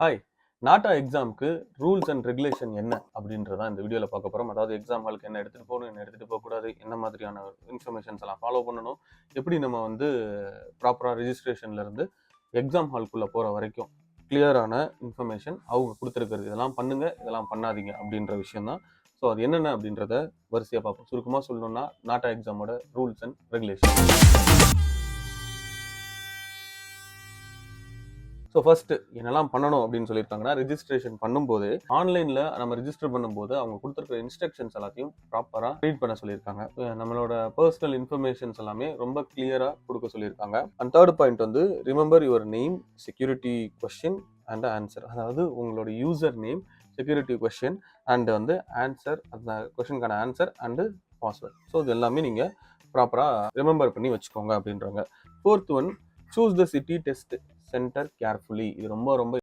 Hi. நாட்டா எக்ஸாம்க்கு rules and regulation என்ன அப்படின்றதான் இந்த வீடியோவில் பார்க்க போகிறோம். அதாவது எக்ஸாம் ஹாலுக்கு என்ன எடுத்துகிட்டு போகணும், என்ன எடுத்துகிட்டு போகக்கூடாது, என்ன மாதிரியான இன்ஃபர்மேஷன்ஸ் எல்லாம் ஃபாலோ பண்ணணும், எப்படி நம்ம ப்ராப்பராக ரிஜிஸ்ட்ரேஷன்லேருந்து எக்ஸாம் ஹால்குள்ளே போகிற வரைக்கும் கிளியரான இன்ஃபர்மேஷன் அவங்க கொடுத்துருக்கிறது. இதெல்லாம் பண்ணுங்கள், இதெல்லாம் பண்ணாதீங்க அப்படின்ற விஷயம் தான். ஸோ அது என்னென்ன அப்படின்றத வரிசையாக பார்ப்போம். சுருக்கமாக சொல்லணும்னா நாட்டா எக்ஸாமோட rules and regulation. So first என்னெல்லாம் பண்ணணும் அப்படின்னு சொல்லியிருக்காங்கன்னா, ரெஜிஸ்ட்ரேஷன் பண்ணும்போது ஆன்லைனில் நம்ம ரிஜிஸ்டர் பண்ணும்போது அவங்க கொடுத்துருக்கிற இன்ஸ்ட்ரக்ஷன்ஸ் எல்லாத்தையும் ப்ராப்பராக ரீட் பண்ண சொல்லியிருக்காங்க. நம்மளோட பர்சனல் இன்ஃபர்மேஷன்ஸ் எல்லாமே ரொம்ப கிளியராக கொடுக்க சொல்லியிருக்காங்க. And third point remember your name, security question and answer. அதாவது உங்களோட user name, security question and answer, அந்த கொஸ்டினுக்கான ஆன்சர் அண்டு பாஸ்வேர்ட். ஸோ இது எல்லாமே நீங்கள் ப்ராப்பராக ரிமெம்பர் பண்ணி வச்சுக்கோங்க அப்படின்றாங்க. Fourth one, choose the city test centre carefully. இது ரொம்ப